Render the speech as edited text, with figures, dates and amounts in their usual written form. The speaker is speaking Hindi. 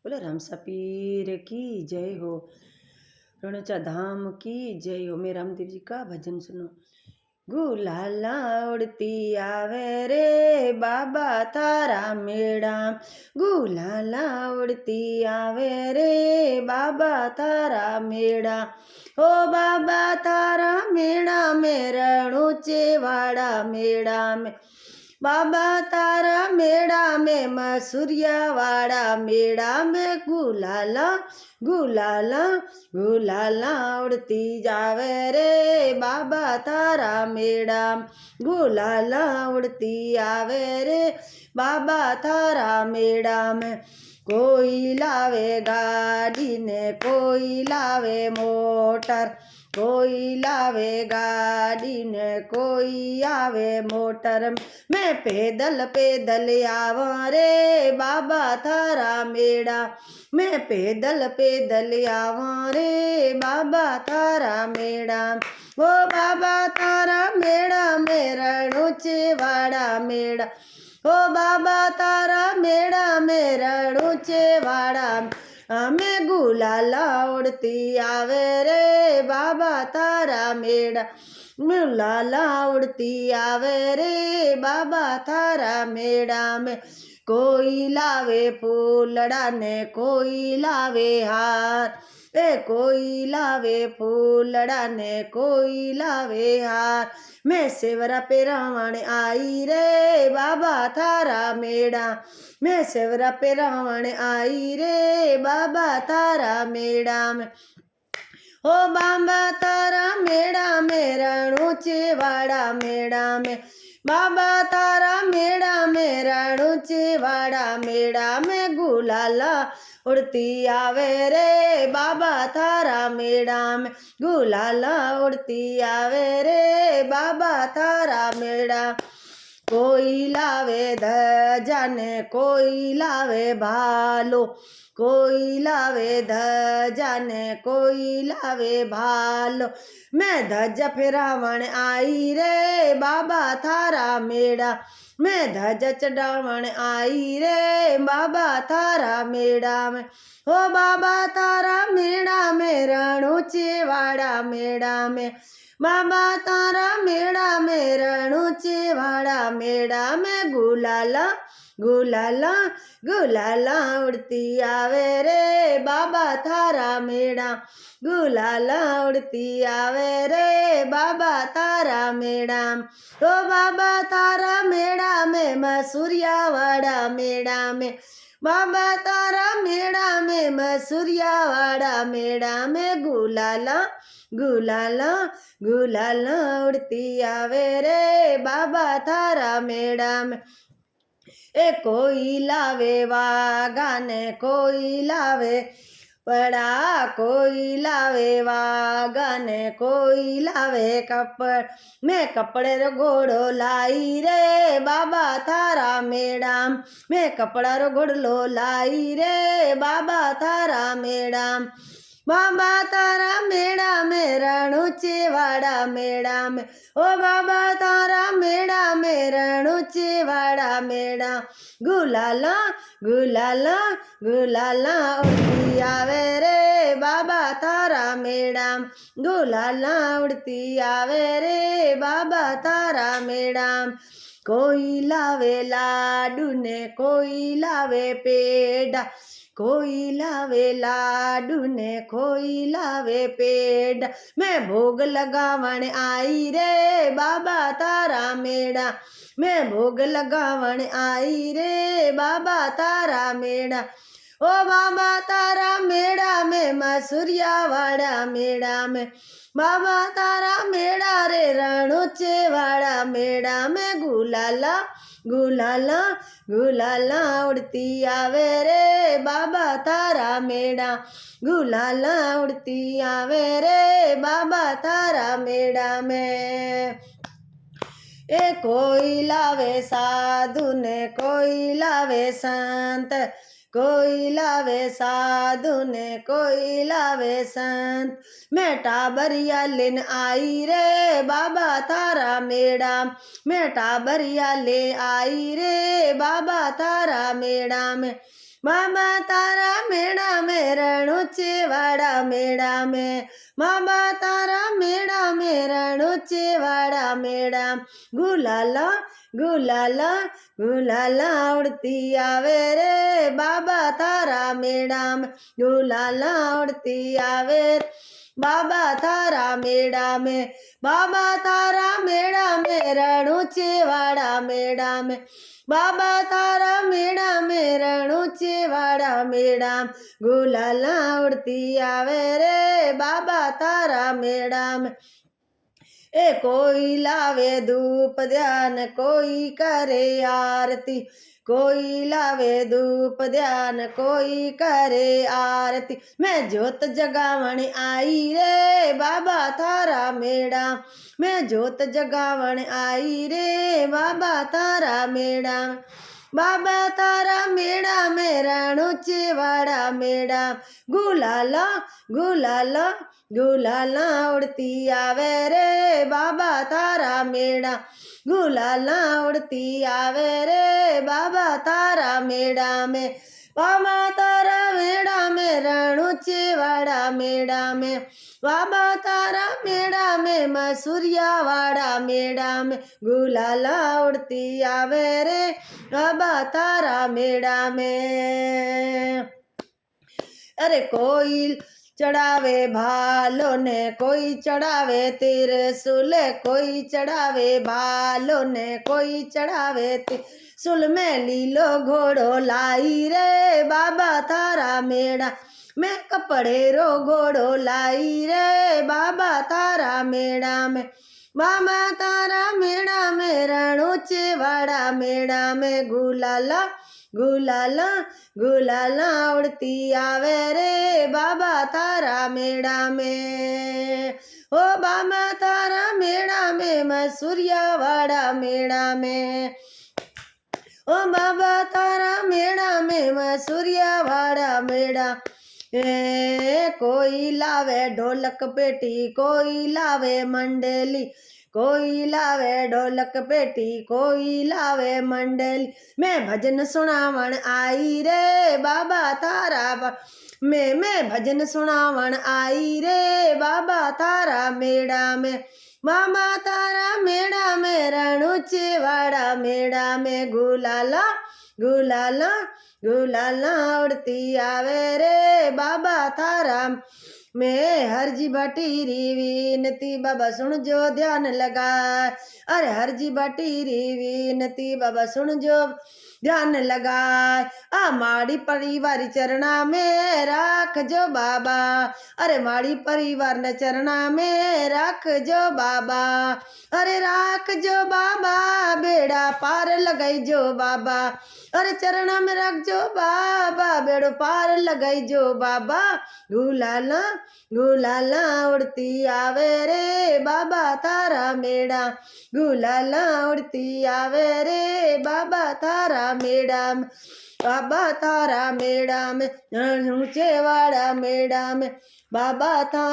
बोलो रामसा पीर की जय हो। रणचा धाम की जय हो। मैं रामदेव जी का भजन सुनो। गुलाला उड़ती आवे रे बाबा थारा मेड़ा, गुलाला उड़ती आवे रे बाबा थारा मेड़ा। ओ बाबा थारा मेड़ा में रणूचे वाड़ा मेड़ा में, बाबा तारा मेड़ा में मसूरिया वाड़ा मेड़ा में गुलाला गुलाला गुलाला उड़ती जावे रे बाबा तारा मेड़ा, गुलाला उड़ती आवे रे बाबा तारा मेड़ा में। कोई लावे गाड़ी ने कोई लावे मोटर, कोई लावे गाड़ी ने कोई आवे मोटर, मैं पैदल पैदल आवा रे बाबा थारा मेड़ा, मैं पैदल पैदल आवा रे बाबा थारा मेड़ा। ओ बाबा थारा मेड़ा मेरा ऊंचे वाड़ा मेड़ा, ओ बाबा तारा मेड़ा मेरा ऊंचे वाड़ा, हमें गुलाला उड़ती आवे रे बाबा तारा मेड़ा, गुलाला उड़ती आवे रे बाबा थारा मेड़ा में। कोई लावे फूलड़ा ने कोई लावे हार, ए कोई लावे फूलड़ा ने कोई लावे हार, मैं सेवरा पे रावण आई रे बाबा थारा मेड़ा, मैं सेवरा पे रावण आई रे बाबा थारा मेड़ा में। ओ बाबा तारा मेड़ा मेरा ऊंचे वाड़ा मेड़ा में, बाबा तारा मेड़ा मेरा ऊंचे वाड़ा मेड़ा में गुलाला उड़ती आवे रे बाबा थारा मेड़ा में, गुलाला उड़ती आवे रे बाबा थारा मेड़ा। कोई लावे ध्वजा ने कोई लावे भालो, कोई लावे ध्वजा ने कोई लावे भालो, मैं ध्वजा फिरावण आई रे बाबा थारा मेड़ा, मैं ध्वजा चढ़ावण आई रे बाबा थारा मेड़ा में। ओ बाबा थारा मेड़ा में रणूचे वाड़ा मेड़ा में, बाबा तारा मेड़ा में रणूचे वाड़ा मेड़ा में गुलाला गुलाला गुलाला उड़ती आवे रे बाबा थारा मेड़ा, गुलाला उड़ती आवे रे बाबा तारा मेड़ा। तो बाबा तारा मेड़ा में मसूरिया वाड़ा मेड़ा में, बाबा तारा मेड़ा में मसूरिया वाड़ा मेड़ा में गुलाला गुलाला गुलाला उड़ती आवे रे बाबा थारा मेड़ा में। ए कोई लावे वागा ने कोई लावे पड़ा, कोई लावे वागा ने कोई लावे कपड़, मैं कपड़े रो घोड़ो लाई रे बाबा थारा मेड़ा, मैं कपड़ा रो घोड़ो लाई रे बाबा थारा मेड़ा। बाबा तारा मेड़ा में रणूचे वाड़ा मेड़ा में, ओ बाबा तारा मेड़ा में रणूचे वाड़ा मेड़ा, गुलाला गुलाला गुलाला उड़ती आवे रे बाबा तारा मेड़ा, गुलाला उड़ती आवे रे बाबा तारा मेड़ा। कोई लावे लाडू ने कोई लावे पेड़ा, कोई लावे लाडू ने कोई लावे पेड़, मैं भोग लगावण आई रे बाबा तारा मेड़ा, मैं भोग लगावण आई रे बाबा तारा मेड़ा। ओ बाबा तारा मेड़ा में मसूरिया वाड़ा मेड़ा में, बाबा तारा मेड़ा रे रणूचे वाड़ा मेड़ा में गुलाला गुलाला गुलाला उड़ती आवे रे बाबा तारा मेड़ा, गुलाला उड़ती आवे रे बाबा तारा मेड़ा में। ए कोई लावे साधु ने कोई लावे संत, कोई लावे साधु ने कोई लावे संत, मैं टाबरिया लेन आई रे बाबा थारा मेड़ा, मैं टाबरिया ले आई रे बाबा थारा मेड़ा में, बाबा तारा ऊंचे वाड़ा मेड़ा में, बाबा तारा मेड़ा में रण ऊंचे वाड़ा मेड़ा। गुलाला गुलाला गुलाला उड़ती आवे रे बाबा तारा मेड़ा में, गुलाला उड़ती आवे बाबा तारा मेड़ा में, बाबा तारा मेड़ा में रण ऊंचे वाड़ा मेड़ा में, बाबा तारा मेड़ा में रण ऊंचे वाड़ा मेड़ा। गुलाला उड़ती आवे रे बाबा तारा मेड़ा में। ए कोई लावे धूप ध्यान कोई करे आरती, कोई लावे धूप ध्यान कोई करे आरती। मैं जोत जगावण आई रे बाबा तारा मेड़ा, मैं जोत जगावण आई रे बाबा तारा मेड़ा। बाबा तारा मेड़ा में रण ऊंचे वाड़ा मेड़ा। गुलाला गुलाला गुलाला उड़ती आवे रे बाबा तारा मेड़ा, गुलाला उड़ती आवे रे बाबा तारा मेड़ा में, बाबा तारा मेड़ा में रण ऊंचे वाड़ा मेड़ा में, बाबा तारा मेड़ा में मसूरिया वाड़ा मेड़ा में। गुलाला उड़ती आवे रे बाबा तारा मेड़ा में। अरे कोई चढ़ावे भालो ने कोई चढ़ावे त्रिशूल, कोई चढ़ावे भालो ने कोई चढ़ावे त्रिशूल। में लीलो घोड़ो लाई रे बाबा तारा मेड़ा, मैं कपड़े रो घोड़ो लाई रे बाबा तारा मेड़ा में, बाबा तारा मेड़ा में रण ऊंचे वाड़ा मेड़ा में। गुलाला गुलाला गुलाला उड़ती आवे रे बाबा तारा मेड़ा में, ओ बाबा तारा मेड़ा में मसूरिया वाड़ा मेड़ा में, ओ बाबा तारा मेड़ा में मसूरिया वाड़ा मेड़ा। कोई लावे ढोलक पेटी कोई लावे मंडली, कोई लावे ढोलक पेटी कोई लावे मंडली। मैं भजन सुनावण आई रे बाबा तारा मैं भजन सुनावण आई रे बाबा तारा मेड़ा में, बाबा तारा मेड़ा में रण ऊंचे वाड़ा मेड़ा में। गुलाला गुलाला गुलाला उड़ती आवे रे बाबा तारा में। हरजी बटीरी विनती बाबा सुन जो ध्यान लगा, अरे हरजी बटीरी विनती बाबा सुन जो ध्यान लगा। माड़ी परिवार चरणा में राख जो बाबा, अरे माड़ी परिवार न चरणा में राख जो बाबा, अरे राख जो बाबा बेड़ा पार लगाई जो बाबा, अरे चरणा में रख जो बाबा बेड़ो पार लगाई जो बाबा। गुलाला गुलाला उड़ती आवे रे बाबा तारा मेड़ा, गुलाला उड़ती आवे रे बाबा तारा मेड़ा में, बाबा तारा मेड़ा में ऊंचे वाड़ा मेड़ा में, बाबा तारा